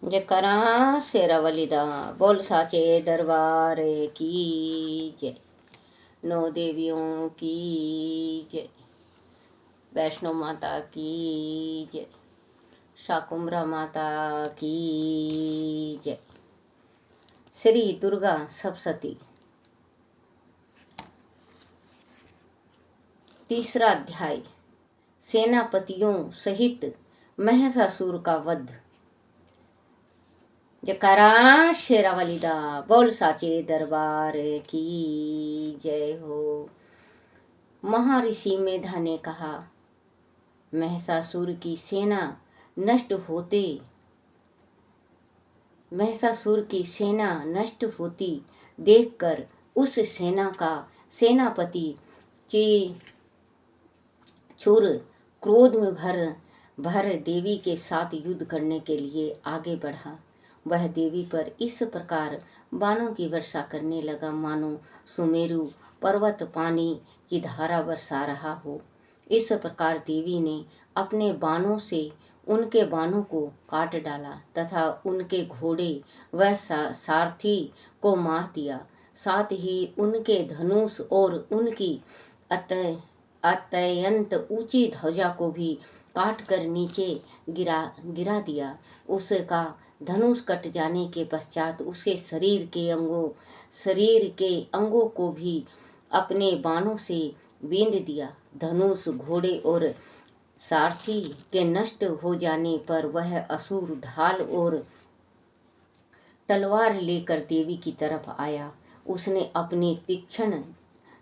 जकरा शेरावली दा बोल साचे दरबार की जय। नौ देवियों की जय। वैष्णो माता की जय। शाकुंभरा माता की जय। श्री दुर्गा सप्तशती। तीसरा अध्याय। सेनापतियों सहित महिषासुर का वध। जयकारा शेरावली दा बोल साचे दरबार की जय हो। महर्षि मेधा ने कहा, महिषासुर की सेना नष्ट होती देखकर उस सेना का सेनापति चूर क्रोध में भर देवी के साथ युद्ध करने के लिए आगे बढ़ा। वह देवी पर इस प्रकार बाणों की वर्षा करने लगा मानो सुमेरु पर्वत पानी की धारा बरसा रहा हो। इस प्रकार देवी ने अपने बाणों से उनके बाणों को काट डाला तथा उनके घोड़े व सारथी को मार दिया। साथ ही उनके धनुष और उनकी अत्यंत ऊंची ध्वजा को भी काट कर नीचे गिरा दिया। उसका धनुष कट जाने के पश्चात उसके शरीर के अंगों को भी अपने बाणों से बींध दिया। धनुष घोड़े और सारथी के नष्ट हो जाने पर वह असुर ढाल और तलवार लेकर देवी की तरफ आया। उसने अपनी तीक्ष्ण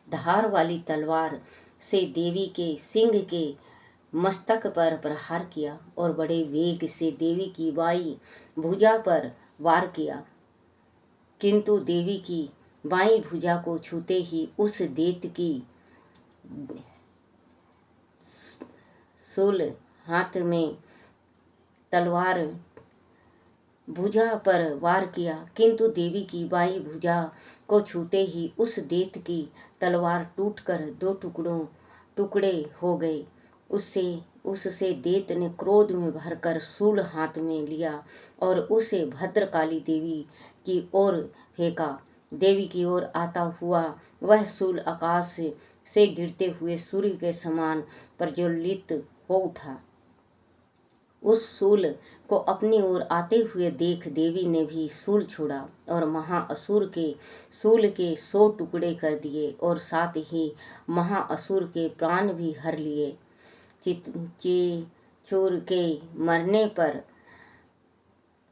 धार वाली तलवार से देवी के सिंह के मस्तक पर प्रहार किया और बड़े वेग से देवी की बाईं भुजा पर वार किया, किंतु देवी की बाईं भुजा को छूते ही उस दैत्य की शूल हाथ में तलवार भुजा पर वार किया, किंतु देवी की बाईं भुजा को छूते ही उस दैत्य की तलवार टूटकर दो टुकड़े हो गए। उससे दैत्य ने क्रोध में भरकर शूल हाथ में लिया और उसे भद्रकाली देवी की ओर फेंका। देवी की ओर आता हुआ वह शूल आकाश से गिरते हुए सूर्य के समान प्रज्वलित हो उठा। उस शूल को अपनी ओर आते हुए देख देवी ने भी शूल छोड़ा और महाअसुर के शूल के 100 टुकड़े कर दिए और साथ ही महाअसुर के प्राण भी हर लिए। चूर के मरने पर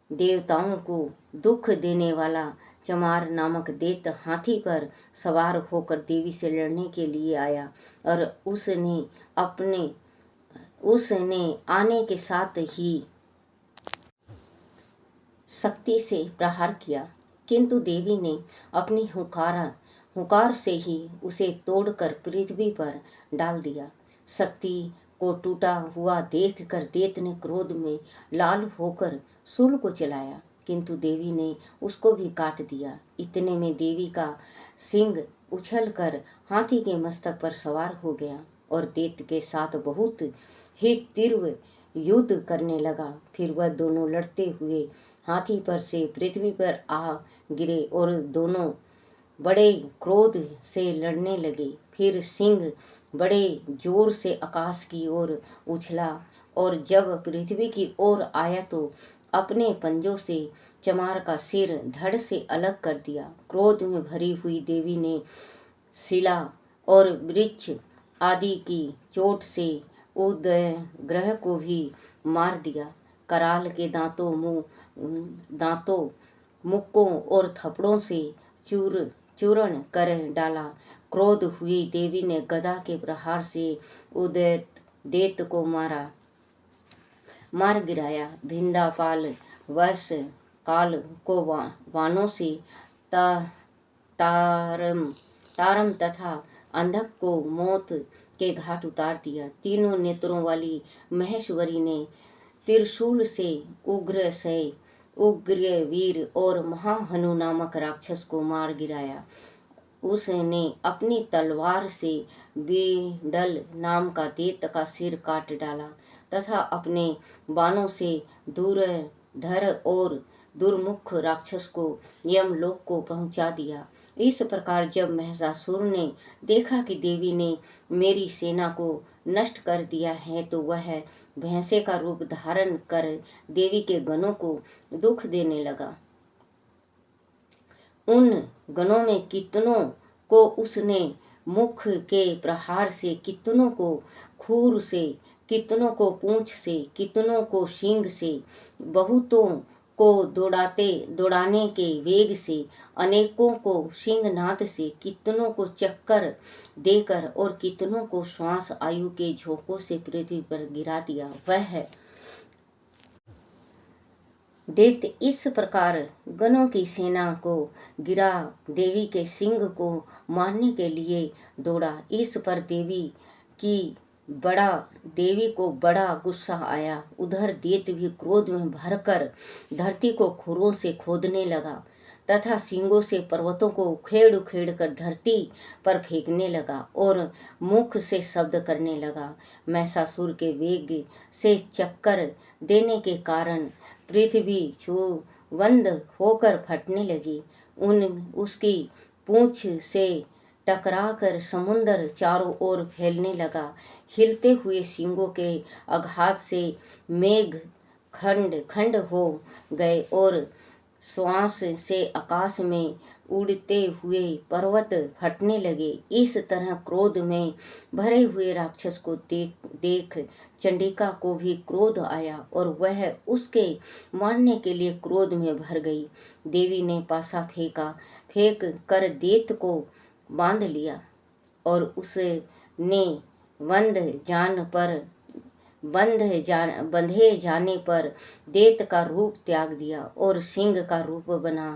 देवताओं को दुख देने वाला चमार नामक दैत्य हाथी पर सवार होकर देवी से लड़ने के लिए आया और उसने आने के साथ ही शक्ति से प्रहार किया, किंतु देवी ने अपनी हुंकार से ही उसे तोड़कर पृथ्वी पर डाल दिया। शक्ति को टूटा हुआ देखकर दैत्य ने क्रोध में लाल होकर शूल को चलाया, किंतु देवी ने उसको भी काट दिया। इतने में देवी का सिंह उछलकर हाथी के मस्तक पर सवार हो गया और दैत्य के साथ बहुत ही तीव्र युद्ध करने लगा। फिर वह दोनों लड़ते हुए हाथी पर से पृथ्वी पर आ गिरे और दोनों बड़े क्रोध से लड़ने लगे। फिर सिंह बड़े जोर से आकाश की ओर उछला और जब पृथ्वी की ओर आया तो अपने पंजों से चमार का सिर धड़ से अलग कर दिया। क्रोध में भरी हुई देवी ने शिला और वृक्ष आदि की चोट से उदय ग्रह को भी मार दिया। कराल के दांतों मुक्कों और थपड़ों से चूर्ण कर डाला। क्रोध हुई देवी ने गदा के प्रहार से दैत्य को मार गिराया। भिंदापाल वर्ष काल को वानों से तारम तथा अंधक को मौत के घाट उतार दिया। तीनों नेत्रों वाली महेश्वरी ने त्रिशूल से उग्रवीर और महाहनु नामक राक्षस को मार गिराया। उसने अपनी तलवार से बीडल नाम का दैत्य का सिर काट डाला तथा अपने बाणों से धर और दुर्मुख राक्षस को यमलोक को पहुंचा दिया। इस प्रकार जब महिषासुर ने देखा कि देवी ने मेरी सेना को नष्ट कर दिया है, तो वह भैंसे का रूप धारण कर देवी के गणों को दुख देने लगा। उन गणों में कितनों को उसने मुख के प्रहार से, कितनों को खूर से, कितनों को पूंछ से, कितनों को सींग से, बहुतों को दौड़ाने के वेग से, अनेकों को सिंहनाद से, कितनों को चक्कर देकर और कितनों को श्वास आयु के झोंकों से पृथ्वी पर गिरा दिया। वह दैत्य इस प्रकार गणों की सेना को गिरा देवी के सिंह को मारने के लिए दौड़ा। इस पर देवी को बड़ा गुस्सा आया। उधर दैत्य भी क्रोध में भरकर धरती को खुरों से खोदने लगा तथा सींगों से पर्वतों को उखेड़ उखेड़ कर धरती पर फेंकने लगा और मुख से शब्द करने लगा। महिषासुर के वेग से चक्कर देने के कारण पृथ्वी बंद होकर फटने लगी। उसकी पूंछ से टकराकर समुद्र चारों ओर फैलने लगा। हिलते हुए सींगों के आघात से मेघ खंड खंड हो गए और श्वास से आकाश में उड़ते हुए पर्वत फटने लगे। इस तरह क्रोध में भरे हुए राक्षस को देख चंडिका को भी क्रोध आया और वह उसके मारने के लिए क्रोध में भर गई। देवी ने पासा फेंक कर दैत्य को बांध लिया और उसने बंधे जाने पर दैत्य का रूप त्याग दिया और सिंह का रूप बना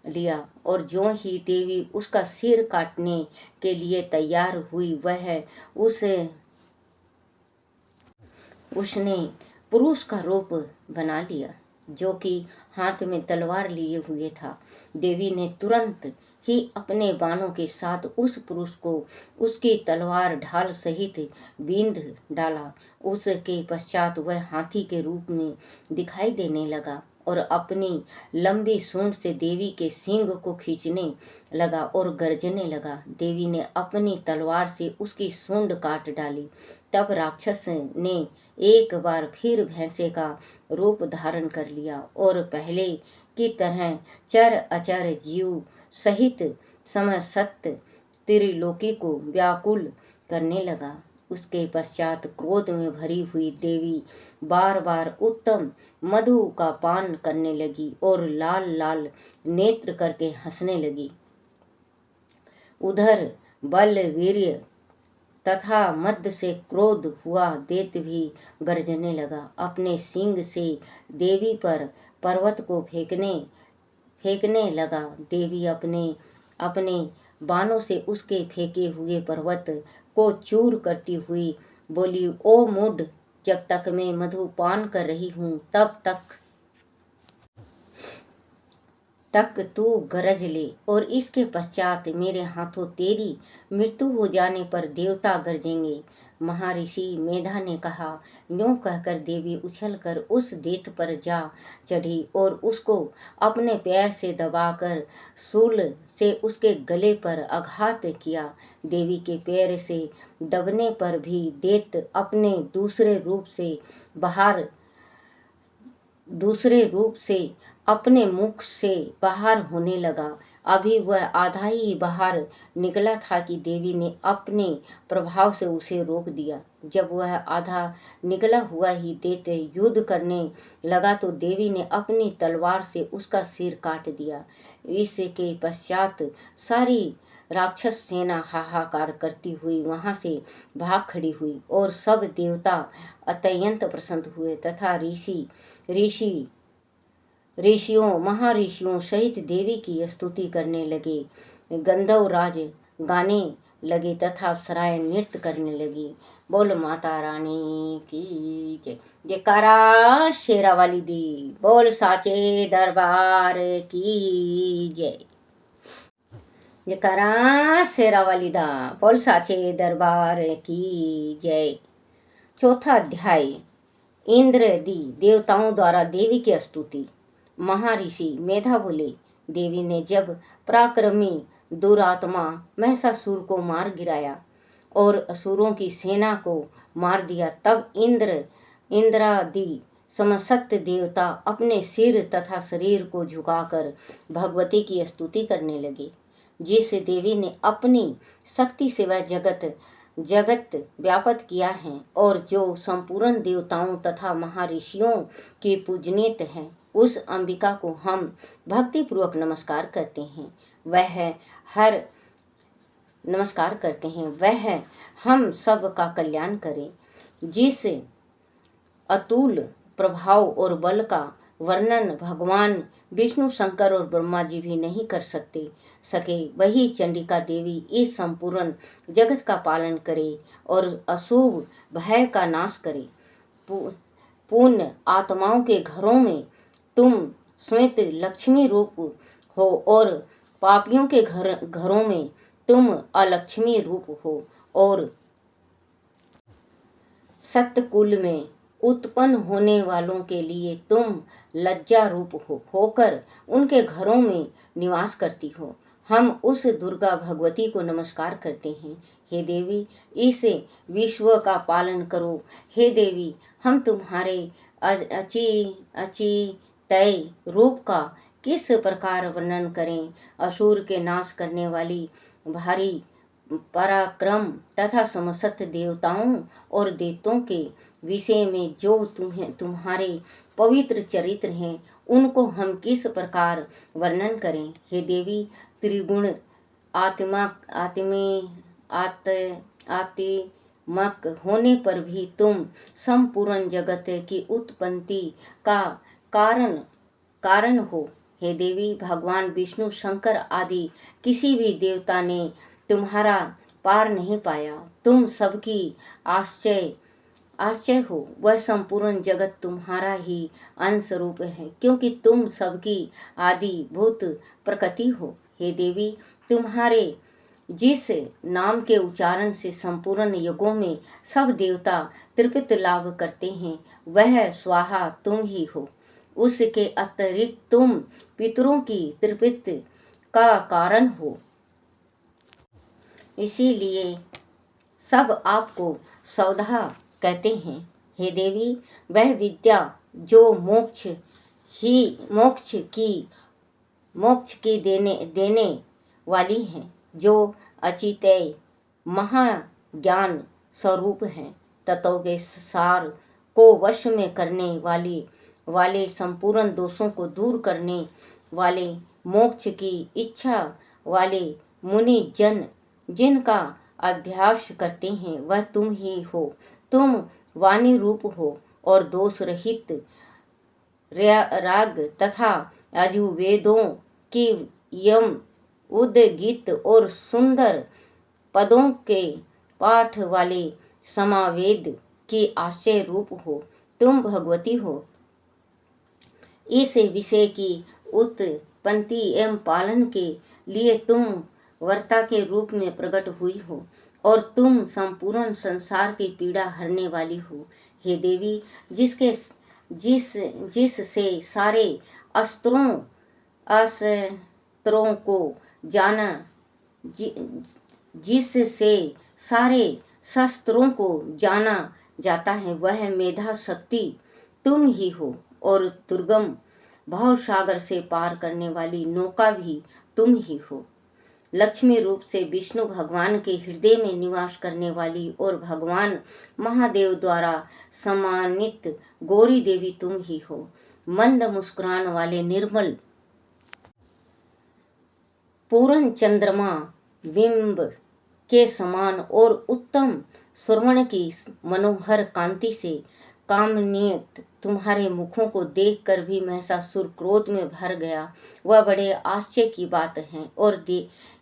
लिया। और जो ही देवी उसका सिर काटने के लिए तैयार हुई, उसने पुरुष का रूप बना लिया, जो कि हाथ में तलवार लिए हुए था। देवी ने तुरंत ही अपने बाणों के साथ उस पुरुष को उसकी तलवार ढाल सहित बींध डाला। उसके पश्चात वह हाथी के रूप में दिखाई देने लगा और अपनी लंबी सूंड से देवी के सींग को खींचने लगा और गर्जने लगा। देवी ने अपनी तलवार से उसकी सूंड काट डाली। तब राक्षस ने एक बार फिर भैंसे का रूप धारण कर लिया और पहले की तरह चर अचर जीव सहित समस्त त्रिलोकी को व्याकुल करने लगा। उसके पश्चात क्रोध में भरी हुई देवी बार बार उत्तम मधु का पान करने लगी और लाल लाल नेत्र करके हंसने लगी। उधर बल वीर्य तथा मद से क्रोध हुआ दैत्य भी गर्जने लगा। अपने सींग से देवी पर पर्वत को फेंकने लगा। देवी अपने बाणों से उसके फेंके हुए पर्वत को चूर करती हुई बोली, ओ मूढ़, जब तक मैं मधु पान कर रही हूँ तब तक तू गरज ले, और इसके पश्चात मेरे हाथों तेरी मृत्यु हो जाने पर देवता गरजेंगे। महर्षि मेधा ने कहा। यूं कहकर देवी उछलकर उस दैत्य पर जा चढ़ी और उसको अपने पैर से दबाकर शूल से उसके गले पर आघात किया। देवी के पैर से दबने पर भी दैत्य अपने दूसरे रूप से अपने मुख से बाहर होने लगा। अभी वह आधा ही बाहर निकला था कि देवी ने अपने प्रभाव से उसे रोक दिया। जब वह आधा निकला हुआ ही दैत्य युद्ध करने लगा तो देवी ने अपनी तलवार से उसका सिर काट दिया। इसके पश्चात सारी राक्षस सेना हाहाकार करती हुई वहां से भाग खड़ी हुई और सब देवता अत्यंत प्रसन्न हुए तथा ऋषियों महर्षियों सहित देवी की स्तुति करने लगे। गंधर्वराज गाने लगे तथा अप्सराएं नृत्य करने लगी। बोल माता रानी की जय। जयकारा शेरा वाली दी। बोल साचे दरबार की जय। जयकारा शेरा वाली दा। बोल साचे दरबार की जय। चौथा अध्याय। इंद्र दी देवताओं द्वारा देवी की स्तुति। महर्षि मेधा बोले, देवी ने जब पराक्रमी दुरात्मा महिषासुर को मार गिराया और असुरों की सेना को मार दिया, तब इंद्रादि समस्त देवता अपने सिर तथा शरीर को झुकाकर भगवती की स्तुति करने लगे। जिस देवी ने अपनी शक्ति से वह जगत व्याप्त किया है और जो संपूर्ण देवताओं तथा महर्षियों की पूजनीय है, उस अंबिका को हम भक्तिपूर्वक नमस्कार करते हैं। वह हम सब का कल्याण करे। जिस अतुल प्रभाव और बल का वर्णन भगवान विष्णु, शंकर और ब्रह्मा जी भी नहीं कर सके, वही चंडिका देवी इस संपूर्ण जगत का पालन करे और अशुभ भय का नाश करे। पुण्य आत्माओं के घरों में तुम श्वेत लक्ष्मी रूप हो और पापियों के घरों में तुम अलक्ष्मी रूप हो और सत्कुल में उत्पन्न होने वालों के लिए तुम लज्जा रूप होकर उनके घरों में निवास करती हो। हम उस दुर्गा भगवती को नमस्कार करते हैं। हे देवी, इस विश्व का पालन करो। हे देवी, हम तुम्हारे अचिंत्य रूप का किस प्रकार वर्णन करें। असुर के नाश करने वाली भारी पराक्रम तथा समस्त देवताओं और दैत्यों के विषय में जो तुम्हारे पवित्र चरित्र हैं, उनको हम किस प्रकार वर्णन करें। हे देवी, त्रिगुण आत्मक होने पर भी तुम संपूर्ण जगत की उत्पत्ति का कारण हो। हे देवी, भगवान विष्णु, शंकर आदि किसी भी देवता ने तुम्हारा पार नहीं पाया। तुम सबकी आश्चर्य हो। वह संपूर्ण जगत तुम्हारा ही अंश रूप है, क्योंकि तुम सबकी आदि भूत प्रकृति हो। हे देवी, तुम्हारे जिस नाम के उच्चारण से संपूर्ण युगों में सब देवता तृप्ति लाभ करते हैं, वह स्वाहा तुम ही हो। उसके अतिरिक्त तुम पितरों की तृप्ति का कारण हो, इसीलिए सब आपको सौधा कहते हैं। हे देवी, वह विद्या जो मोक्ष की देने वाली है, जो अचिंत्य महाज्ञान स्वरूप है, तत्वों के सार को वश में करने वाले संपूर्ण दोषों को दूर करने वाले, मोक्ष की इच्छा वाले मुनि जन जिनका अभ्यास करते हैं, वह तुम ही हो। तुम वाणी रूप हो और दोष रहित राग तथा यजुर्वेदों की यम उद्गीत और सुंदर पदों के पाठ वाले समावेद की आश्चर्य रूप हो। तुम भगवती हो। इस विषय की उत्पत्ति एवं पालन के लिए तुम वर्ता के रूप में प्रकट हुई हो और तुम संपूर्ण संसार की पीड़ा हरने वाली हो। हे देवी, जिससे सारे अस्त्रों को जाना जिससे सारे शस्त्रों को जाना जाता है, वह मेधा शक्ति तुम ही हो और दुर्गम भवसागर से पार करने वाली नौका भी तुम ही हो। लक्ष्मी रूप से विष्णु भगवान के हृदय में निवास करने वाली और भगवान महादेव द्वारा सम्मानित गौरी देवी तुम ही हो। मंद मुस्कुरान वाले निर्मल पूर्ण चंद्रमा बिंब के समान और उत्तम स्वर्ण की मनोहर कांति से कामनीय तुम्हारे मुखों को देखकर भी महिषासुर क्रोध में भर गया। वह बड़े आश्चर्य की बात है। और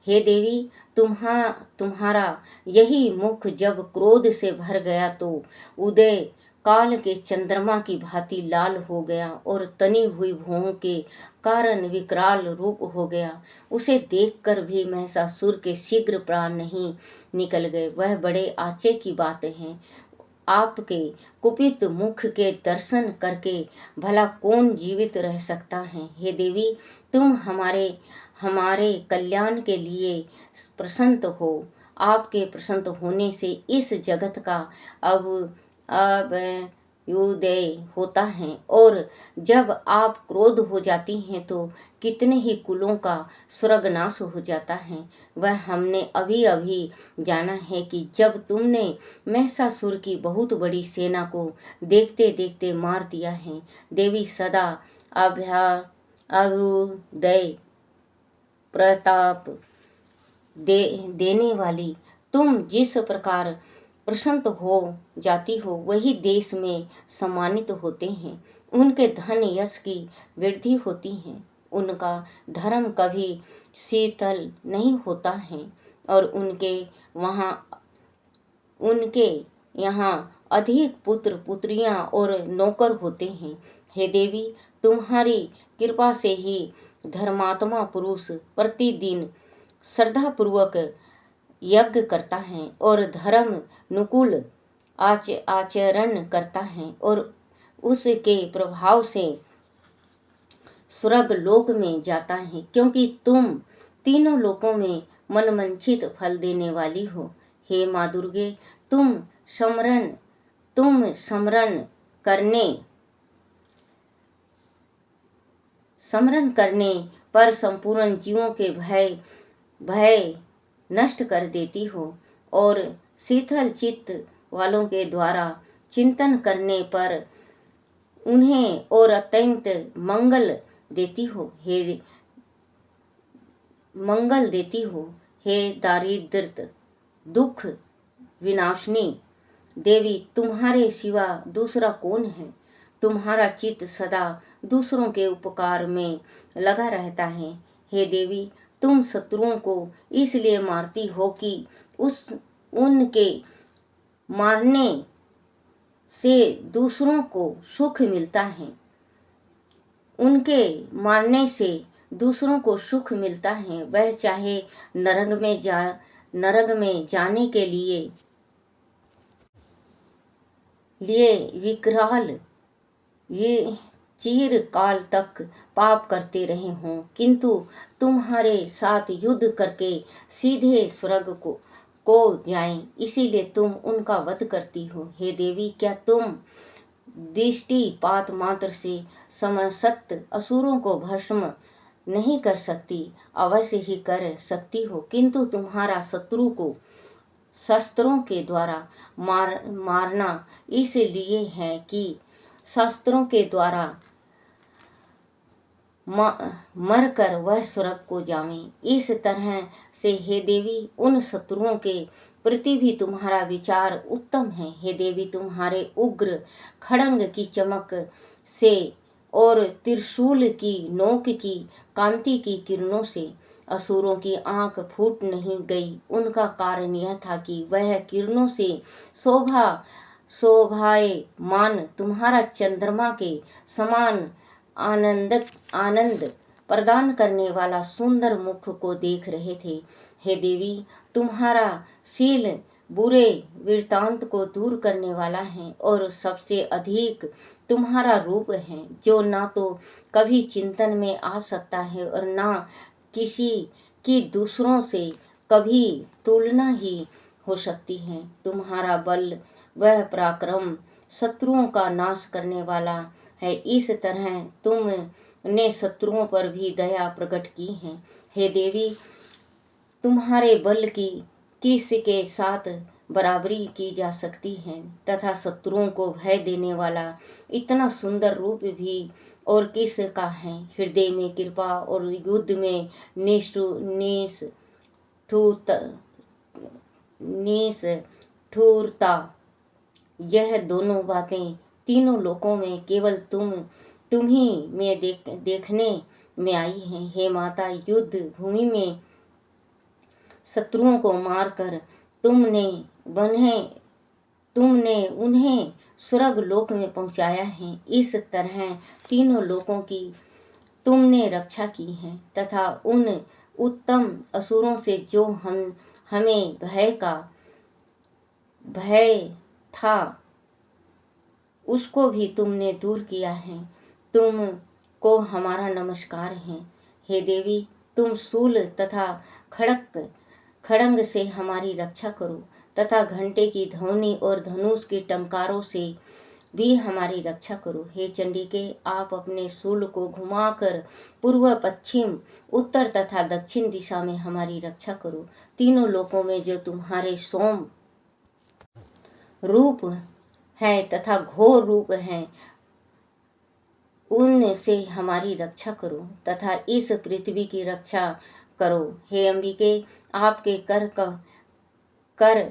हे देवी, तुम्हारा यही मुख जब क्रोध से भर गया तो उदय काल के चंद्रमा की भांति लाल हो गया और तनी हुई भौहों के कारण विकराल रूप हो गया। उसे देखकर भी महिषासुर के शीघ्र प्राण नहीं निकल गए। वह बड़े आश्चर्य की बात है। आपके कुपित मुख के दर्शन करके भला कौन जीवित रह सकता है। हे देवी, तुम हमारे हमारे कल्याण के लिए प्रसन्न हो। आपके प्रसन्न होने से इस जगत का अब उदय होता है, और जब आप क्रोध हो जाती हैं तो कितने ही कुलों का स्वर्गनाश हो जाता है। वह हमने अभी अभी जाना है कि जब तुमने महिषासुर की बहुत बड़ी सेना को देखते देखते मार दिया है। देवी, सदा अभ्युदय प्रताप देने वाली, तुम जिस प्रकार प्रसन्न हो जाती हो वही देश में सम्मानित होते हैं। उनके धन यश की वृद्धि होती है, उनका धर्म कभी शीतल नहीं होता है, और उनके यहाँ अधिक पुत्र पुत्रियां और नौकर होते हैं। हे देवी, तुम्हारी कृपा से ही धर्मात्मा पुरुष प्रतिदिन श्रद्धापूर्वक यज्ञ करता है और धर्म अनुकूल आचरण करता है, और उसके प्रभाव से स्वर्ग लोक में जाता है, क्योंकि तुम तीनों लोकों में मनमंचित फल देने वाली हो। हे माँ दुर्गे, तुम समरण करने पर संपूर्ण जीवों के भय नष्ट कर देती हो, और शीतल चित्त वालों के द्वारा चिंतन करने पर उन्हें और अत्यंत मंगल देती हो। हे दारिद्र्य दुख विनाशिनी देवी, तुम्हारे सिवा दूसरा कौन है। तुम्हारा चित्त सदा दूसरों के उपकार में लगा रहता है। हे देवी, तुम शत्रुओं को इसलिए मारती हो कि उनके मारने से दूसरों को सुख मिलता है। उनके मारने से दूसरों को सुख मिलता है, वह चाहे नरक में जाने के लिए विकराल ये चिरकाल तक पाप करते रहे हों, किंतु तुम्हारे साथ युद्ध करके सीधे स्वर्ग को जाएं, इसीलिए तुम उनका वध करती हो। हे देवी, क्या तुम दृष्टिपात मात्र से समस्त असुरों को भस्म नहीं कर सकती? अवश्य ही कर सकती हो, किंतु तुम्हारा शत्रु को शस्त्रों के द्वारा मारना इसलिए है कि शस्त्रों के द्वारा मरकर वह स्वर्ग को जावे। इस तरह से हे देवी, उन शत्रुओं के प्रति भी तुम्हारा विचार उत्तम है। हे देवी, तुम्हारे उग्र खड़ंग की चमक से और त्रिशूल की नोक की कांति की किरणों से असुरों की आंख फूट नहीं गई। उनका कारण यह था कि वह किरणों से शोभायमान तुम्हारा चंद्रमा के समान आनंद प्रदान करने वाला सुंदर मुख को देख रहे थे। हे देवी, तुम्हारा शील बुरे वृत्तांत को दूर करने वाला है, और सबसे अधिक तुम्हारा रूप है, जो ना तो कभी चिंतन में आ सकता है और ना किसी की दूसरों से कभी तुलना ही हो सकती है। तुम्हारा बल वह पराक्रम शत्रुओं का नाश करने वाला है। इस तरह तुमने शत्रुओं पर भी दया प्रकट की है। हे देवी, तुम्हारे बल की किसके साथ बराबरी की जा सकती है, तथा शत्रुओं को भय देने वाला इतना सुंदर रूप भी और किसका है। हृदय में कृपा और युद्ध में निष्ठुरता, यह दोनों बातें तीनों लोकों में केवल तुम ही में देखने में आई हैं। हे माता, युद्ध भूमि में शत्रुओं को मारकर तुमने उन्हें स्वर्ग लोक में पहुंचाया है। इस तरह तीनों लोकों की तुमने रक्षा की है, तथा उन उत्तम असुरों से जो हमें भय था उसको भी तुमने दूर किया है। तुम को हमारा नमस्कार है। हे देवी, तुम शूल तथा खड़ंग से हमारी रक्षा करो तथा घंटे की ध्वनि और धनुष की टंकारों से भी हमारी रक्षा करो। हे चंडिके, आप अपने शूल को घुमाकर पूर्व, पश्चिम, उत्तर तथा दक्षिण दिशा में हमारी रक्षा करो। तीनों लोकों में जो तुम्हारे सोम रूप है तथा घोर रूप है, उनसे हमारी रक्षा करो तथा इस पृथ्वी की रक्षा करो। हे अंबिके, आपके कर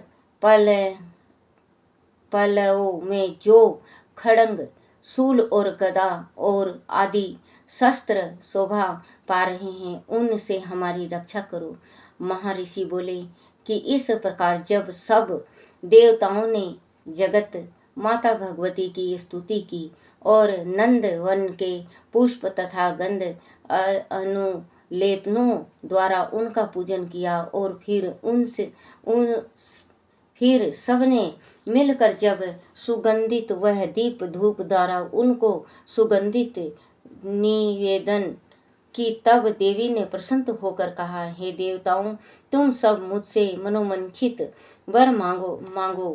पलवों में जो खड़ंग, शूल और गदा और आदि शस्त्र शोभा पा रहे हैं, उनसे हमारी रक्षा करो। महर्षि बोले कि इस प्रकार जब सब देवताओं ने जगत माता भगवती की स्तुति की और नंद वन के पुष्प तथा गंध अनुलेपनों द्वारा उनका पूजन किया और फिर सबने मिलकर जब सुगंधित वह दीप धूप द्वारा उनको सुगंधित निवेदन की, तब देवी ने प्रसन्न होकर कहा, हे देवताओं, तुम सब मुझसे मनोमंचित वर मांगो।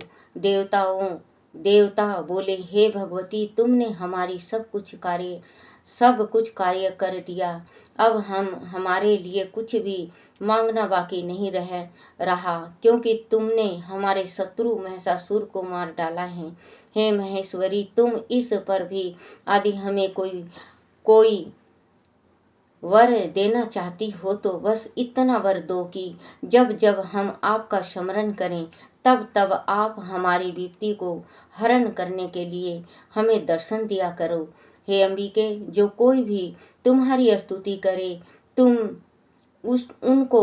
देवता बोले, हे भगवती, तुमने हमारी सब कुछ कार्य कर दिया। अब हमारे लिए कुछ भी मांगना बाकी नहीं रहा, क्योंकि तुमने हमारे शत्रु महिषासुर को मार डाला है। हे महेश्वरी, तुम इस पर भी आदि हमें कोई वर देना चाहती हो तो बस इतना वर दो कि जब जब हम आपका स्मरण करें तब तब आप हमारी विपत्ति को हरण करने के लिए हमें दर्शन दिया करो। हे अंबिके, जो कोई भी तुम्हारी स्तुति करे, तुम उनको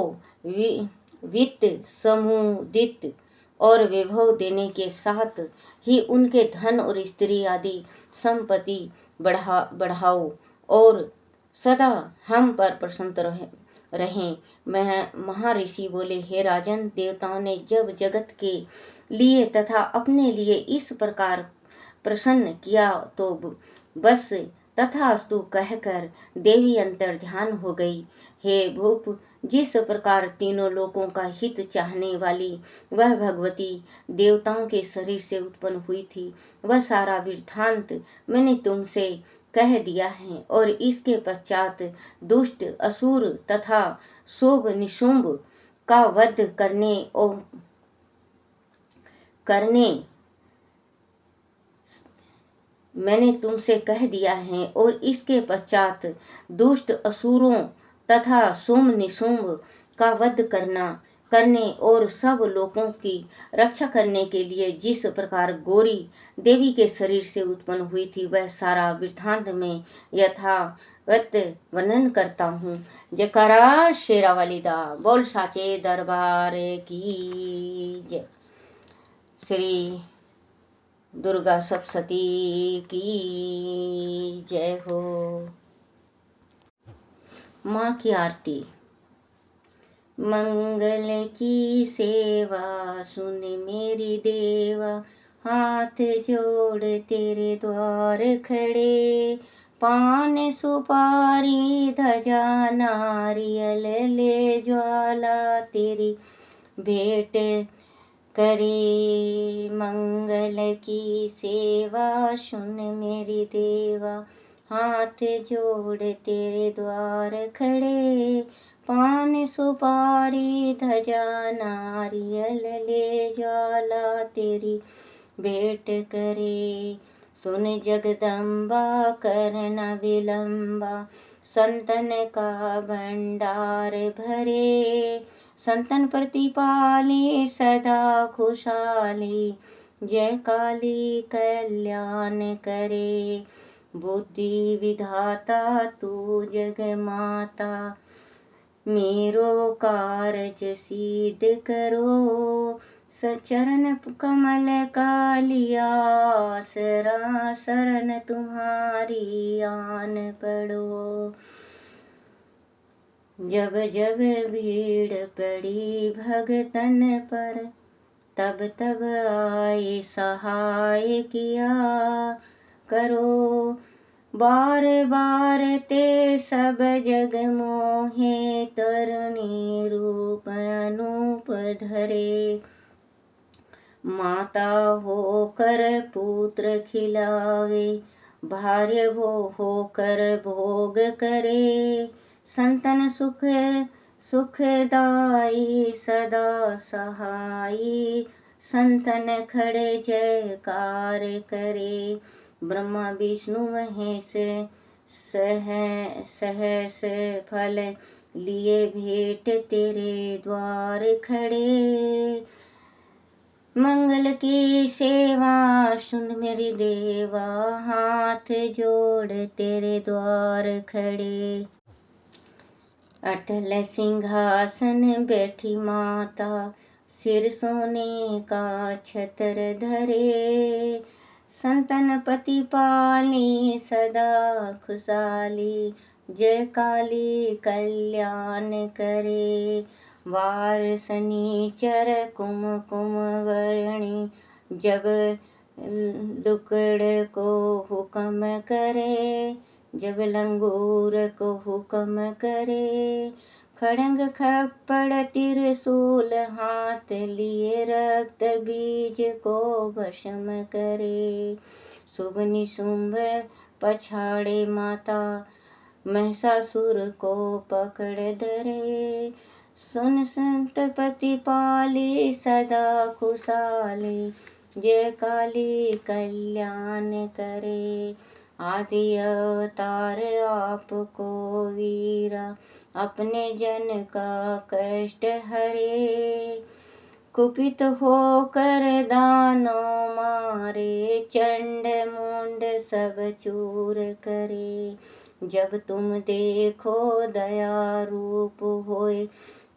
वित्त, समुदित और वैभव देने के साथ ही उनके धन और स्त्री आदि संपत्ति बढ़ाओ और सदा हम पर प्रसन्न रहें। महर्षि बोले, हे राजन, देवताओं ने जब जगत के लिए तथा अपने लिए इस प्रकार प्रसन्न किया तो बस तथास्तु कहकर देवी अंतर्ध्यान हो गई। हे भूप, जिस प्रकार तीनों लोकों का हित चाहने वाली वह भगवती देवताओं के शरीर से उत्पन्न हुई थी, वह सारा वृत्तांत मैंने तुमसे कह दिया है। और इसके पश्चात दुष्ट असुर तथा शोभ निशुंभ का वध करने मैंने तुमसे कह दिया है। और इसके पश्चात दुष्ट असुरों तथा सोम निशुंभ का वध करने और सब लोगों की रक्षा करने के लिए जिस प्रकार गौरी देवी के शरीर से उत्पन्न हुई थी, वह सारा वृत्तांत में यथावत वर्णन करता हूँ। जयकारा शेरा वाली दा, बोल साचे दरबार की जय। श्री दुर्गा सप्तशती की जय हो। माँ की आरती। मंगल की सेवा सुन मेरी देवा, हाथ जोड़ तेरे द्वार खड़े, पान सुपारी ध्वजा नारियल ले ज्वाला तेरी भेंट करे। मंगल की सेवा सुन मेरी देवा, हाथ जोड़ तेरे द्वार खड़े, पान सुपारी ध्वजा नारियल ले ज्वाला तेरी भेंट करे। सुन जगदम्बा करना विलंबा, संतन का भंडार भरे, संतन प्रतिपाली सदा खुशहाली, जय काली कल्याण करे। बुद्धि विधाता तू जग माता, मेरो कारज सिद्ध करो, सचरण कमल का लिया शरण तुम्हारी आन पड़ो। जब जब भीड़ पड़ी भगतन पर, तब तब आए सहाय किया करो। बार बार ते सब जग मोहे, तरनी रूप अनूप धरे। माता होकर पुत्र खिलावे, भार्य वो होकर भोग करे। संतन सुखदाई सदा सहाई, संतन खड़े जयकार करे। ब्रह्मा विष्णु महेश सहस फल लिए भेंट तेरे द्वार खड़े। मंगल की सेवा सुन मेरी देवा, हाथ जोड़ तेरे द्वार खड़े। अटल सिंहासन बैठी माता, सिर सोने का छतर धरे। संतन पति पाली सदा खुशहाली, जय काली कल्याण करे। वार शनिचर कुमकुम वर्णी, जब लुकड़ को हुक्म करे, जब लंगूर को हुक्म करे। खड़ंग खप्पड़ त्रिशूल हाथ लिए, रक्त बीज को भस्म करे। शुभ निशुंभ पछाड़े माता, महिषासुर को पकड़ धरे। सुन संत पति पाली सदा खुशहाली, जय काली कल्याण करे। आदि अवतार आपको वीरा, अपने जन का कष्ट हरे। कुपित होकर दानों मारे, चंड मुंड सब चूर करे। जब तुम देखो दया रूप होए,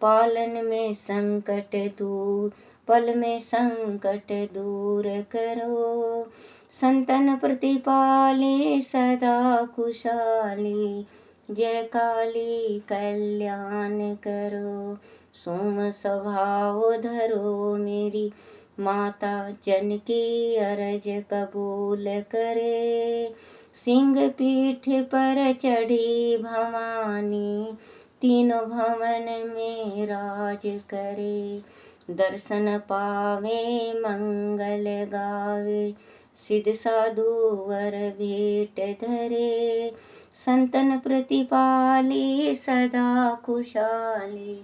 पालन में संकट दूर, पल में संकट दूर करो। संतन प्रतिपाली सदा खुशहाली, जय काली कल्याण करो। सोम स्वभाव धरो मेरी माता, जन की अरज कबूल करे। सिंह पीठ पर चढ़ी भवानी, तीनों भवन में राज करे। दर्शन पावे मंगल गावे, सिद्ध साधु वर भेंट धरे। संतन प्रतिपाली सदा खुशहाली,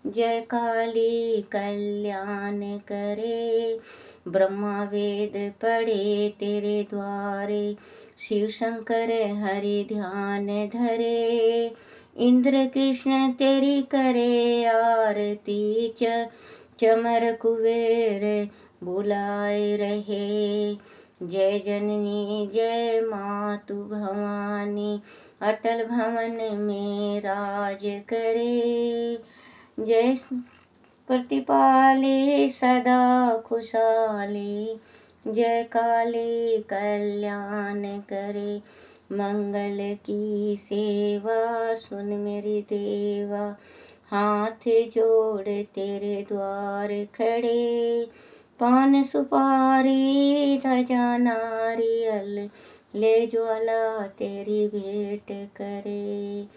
जय काली कल्याण करे। ब्रह्मा वेद पढ़े तेरे द्वारे, शिव शंकर हरि ध्यान धरे। इंद्र कृष्ण तेरी करे आरती, चमर कुबेर बुलाए रहे। जय जननी जय मातु भवानी, अटल भवन में राज करे। जय प्रतिपाले सदा खुशहाली, जय काली कल्याण करे। मंगल की सेवा सुन मेरी देवा, हाथ जोड़ तेरे द्वार खड़े। पान सुपारी ध्वजा नारियल, ले ज्वाला तेरी भेंट करे।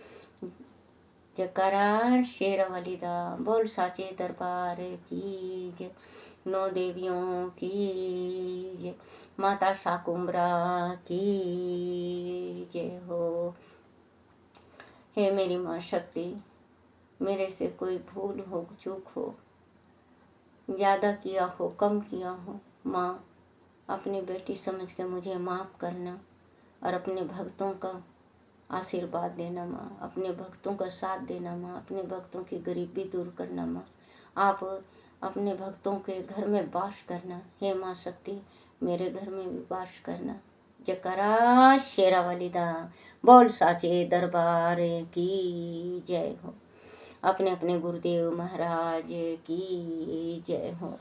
जयकारा शेरावाली दा, बोल साचे दरबार की जय। नौ देवियों की जय, माता शाकुंभरा की जय हो। हे मेरी माँ शक्ति, मेरे से कोई भूल हो चूक हो, ज़्यादा किया हो कम किया हो, माँ अपनी बेटी समझ के मुझे माफ़ करना और अपने भक्तों का आशीर्वाद देना माँ, अपने भक्तों का साथ देना माँ, अपने भक्तों की गरीबी दूर करना माँ। आप अपने भक्तों के घर में वास करना। हे माँ शक्ति, मेरे घर में भी वास करना। जयकारा शेरावाली दा, बोल साचे दरबार की जय हो। अपने अपने गुरुदेव महाराज की जय हो।